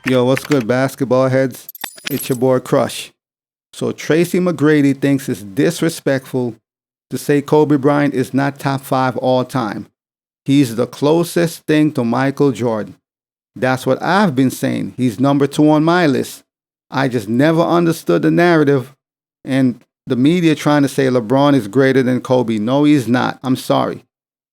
Yo, what's good, basketball heads? It's your boy Crush. So Tracy McGrady thinks it's disrespectful to say Kobe Bryant is not top 5 all time. He's the closest thing to Michael Jordan. That's what I've been saying. He's number 2 on my list. I just never understood the narrative and the media trying to say LeBron is greater than Kobe. No, he's not. I'm sorry.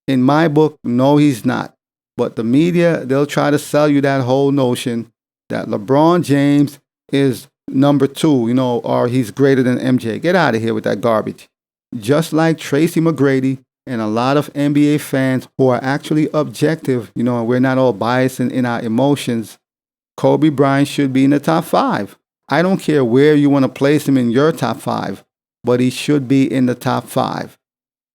In my book, no, he's not. But the media, they'll try to sell you that whole notion that LeBron James is number 2, or he's greater than MJ. Get out of here with that garbage. Just like Tracy McGrady and a lot of NBA fans who are actually objective, and we're not all biased in our emotions, Kobe Bryant should be in the top 5. I don't care where you want to place him in your top 5, but he should be in the top 5.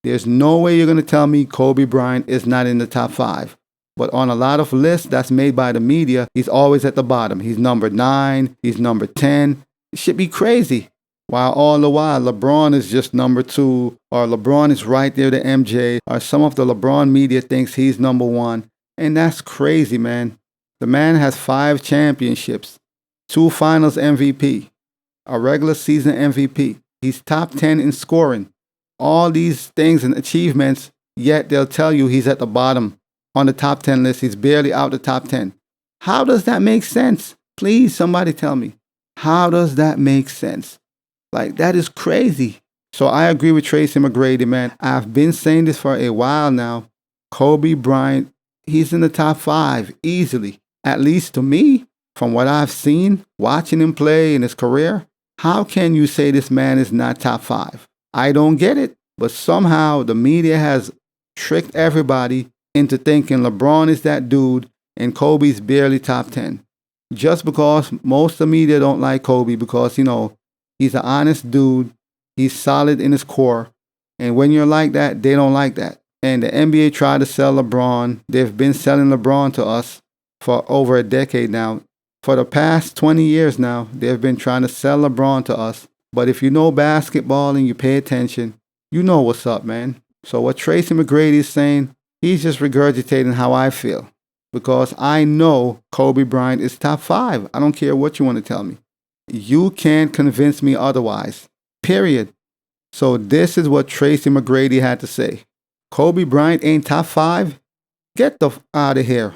There's no way you're going to tell me Kobe Bryant is not in the top 5. But on a lot of lists that's made by the media, he's always at the bottom. He's number 9, he's number 10. It should be crazy. While all the while, LeBron is just number 2, or LeBron is right there to MJ, or some of the LeBron media thinks he's number 1. And that's crazy, man. The man has 5 championships, 2 finals MVP, a regular season MVP. He's top 10 in scoring. All these things and achievements, yet they'll tell you he's at the bottom. On the top 10 list, he's barely out the top 10. How does that make sense? Please, somebody tell me. How does that make sense? That is crazy. So I agree with Tracy McGrady, man. I've been saying this for a while now. Kobe Bryant, he's in the top 5 easily. At least to me, from what I've seen, watching him play in his career, how can you say this man is not top 5? I don't get it. But somehow the media has tricked everybody into thinking LeBron is that dude and Kobe's barely top 10. Just because most of the media don't like Kobe because, he's an honest dude. He's solid in his core. And when you're like that, they don't like that. And the NBA tried to sell LeBron. They've been selling LeBron to us for over a decade now. For the past 20 years now, they've been trying to sell LeBron to us. But if you know basketball and you pay attention, you know what's up, man. So what Tracy McGrady is saying, he's just regurgitating how I feel because I know Kobe Bryant is top 5. I don't care what you want to tell me. You can't convince me otherwise, period. So this is what Tracy McGrady had to say. Kobe Bryant ain't top 5? Get the out of here.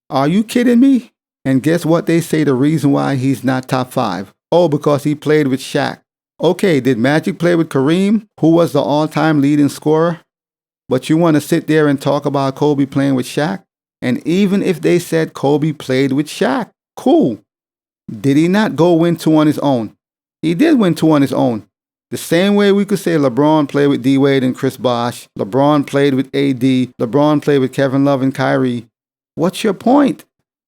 Are you kidding me? And guess what they say the reason why he's not top 5? Oh, because he played with Shaq. Okay, did Magic play with Kareem, who was the all-time leading scorer? But you want to sit there and talk about Kobe playing with Shaq? And even if they said Kobe played with Shaq, cool. Did he not go win 2 on his own? He did win 2 on his own. The same way we could say LeBron played with D-Wade and Chris Bosh, LeBron played with AD, LeBron played with Kevin Love and Kyrie. What's your point?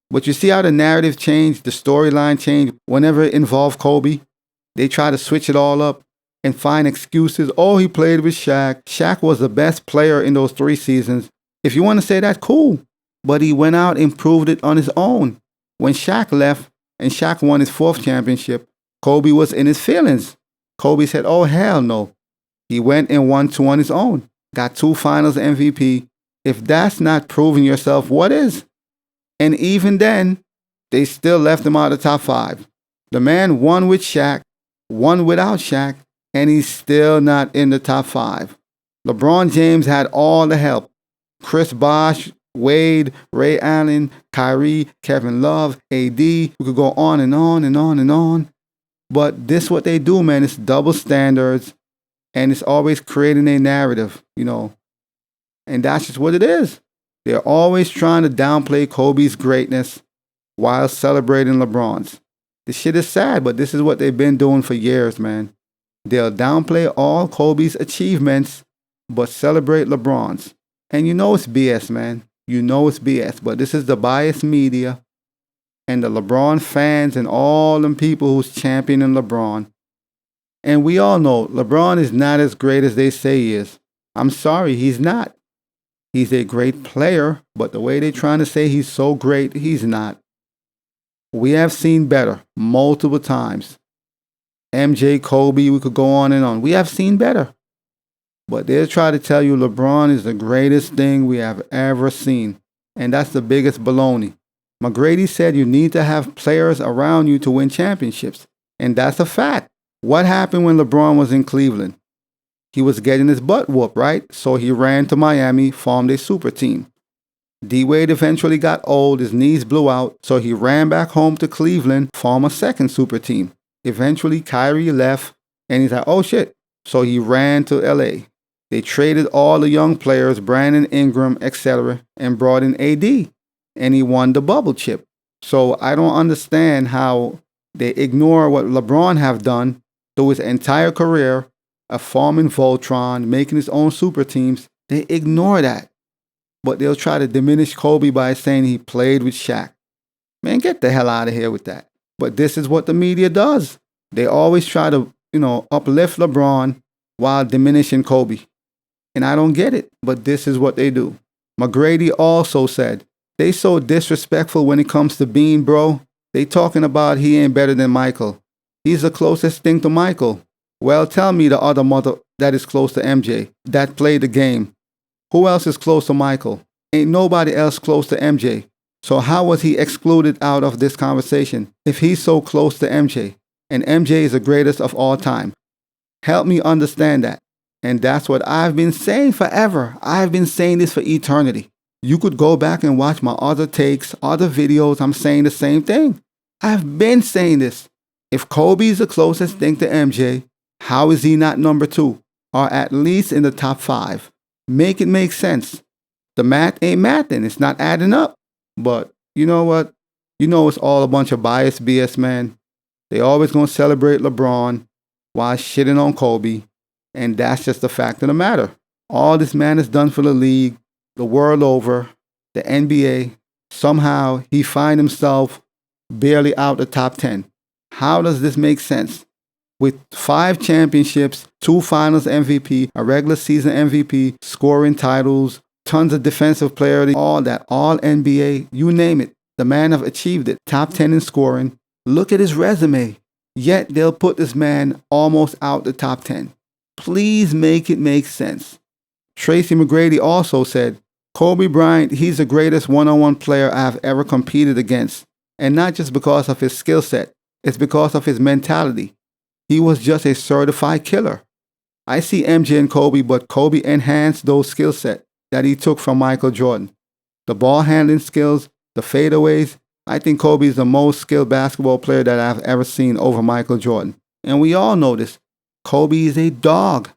But you see how the narrative changed, the storyline changed whenever it involved Kobe? They try to switch it all up and find excuses. Oh, he played with Shaq. Shaq was the best player in those 3 seasons. If you want to say that, cool. But he went out and proved it on his own. When Shaq left and Shaq won his 4th championship, Kobe was in his feelings. Kobe said, oh, hell no. He went and won 2 on his own. Got 2 finals MVP. If that's not proving yourself, what is? And even then, they still left him out of the top 5. The man won with Shaq, won without Shaq, and he's still not in the top 5. LeBron James had all the help. Chris Bosh, Wade, Ray Allen, Kyrie, Kevin Love, AD. We could go on and on and on and on. But this is what they do, man. It's double standards, and it's always creating a narrative, And that's just what it is. They're always trying to downplay Kobe's greatness while celebrating LeBron's. This shit is sad, but this is what they've been doing for years, man. They'll downplay all Kobe's achievements, but celebrate LeBron's. And it's BS, man. It's BS. But this is the biased media and the LeBron fans and all them people who's championing LeBron. And we all know LeBron is not as great as they say he is. I'm sorry, he's not. He's a great player, but the way they're trying to say he's so great, he's not. We have seen better multiple times. MJ, Kobe, we could go on and on. We have seen better. But they'll try to tell you LeBron is the greatest thing we have ever seen. And that's the biggest baloney. McGrady said you need to have players around you to win championships. And that's a fact. What happened when LeBron was in Cleveland? He was getting his butt whooped, right? So he ran to Miami, formed a super team. D-Wade eventually got old, his knees blew out, so he ran back home to Cleveland, formed a second super team. Eventually, Kyrie left, and he's like, oh shit. So he ran to LA. They traded all the young players, Brandon Ingram, etc., and brought in AD, and he won the bubble chip. So I don't understand how they ignore what LeBron have done through his entire career of forming Voltron, making his own super teams. They ignore that. But they'll try to diminish Kobe by saying he played with Shaq. Man, get the hell out of here with that. But this is what the media does. They always try to, uplift LeBron while diminishing Kobe. And I don't get it, but this is what they do. McGrady also said, they so disrespectful when it comes to Bean, bro. They talking about he ain't better than Michael. He's the closest thing to Michael. Well, tell me the other mother that is close to MJ, that played the game. Who else is close to Michael? Ain't nobody else close to MJ. So how was he excluded out of this conversation if he's so close to MJ? And MJ is the greatest of all time. Help me understand that. And that's what I've been saying forever. I've been saying this for eternity. You could go back and watch my other takes, other videos. I'm saying the same thing. I've been saying this. If Kobe is the closest thing to MJ, how is he not number 2? Or at least in the top 5? Make it make sense. The math ain't mathing. It's not adding up. But you know what? It's all a bunch of biased BS, man. They always going to celebrate LeBron while shitting on Kobe. And that's just the fact of the matter. All this man has done for the league, the world over, the NBA. Somehow he find himself barely out the top 10. How does this make sense? With 5 championships, 2 finals MVP, a regular season MVP, scoring titles, tons of defensive player, all that, all NBA, you name it. The man have achieved it. Top 10 in scoring. Look at his resume. Yet they'll put this man almost out the top 10. Please make it make sense. Tracy McGrady also said, Kobe Bryant, he's the greatest one-on-one player I've ever competed against. And not just because of his skill set. It's because of his mentality. He was just a certified killer. I see MJ and Kobe, but Kobe enhanced those skill sets that he took from Michael Jordan. The ball handling skills, the fadeaways. I think Kobe is the most skilled basketball player that I've ever seen over Michael Jordan. And we all know this. Kobe is a dog.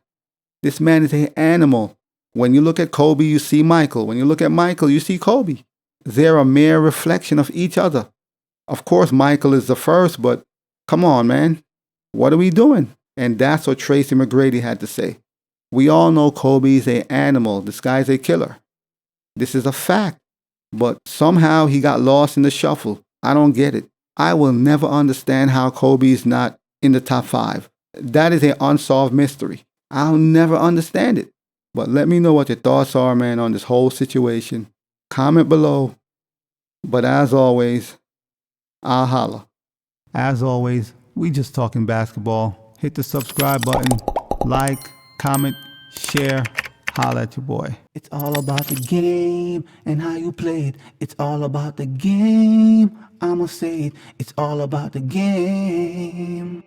This man is an animal. When you look at Kobe, you see Michael. When you look at Michael, you see Kobe. They're a mere reflection of each other. Of course, Michael is the first, but come on, man. What are we doing? And that's what Tracy McGrady had to say. We all know Kobe is an animal. This guy's a killer. This is a fact. But somehow he got lost in the shuffle. I don't get it. I will never understand how Kobe is not in the top 5. That is an unsolved mystery. I'll never understand it. But let me know what your thoughts are, man, on this whole situation. Comment below. But as always, I'll holla. As always, we just talking basketball. Hit the subscribe button, like, comment, share, holla at your boy. It's all about the game and how you play it. It's all about the game. I'ma say it. It's all about the game.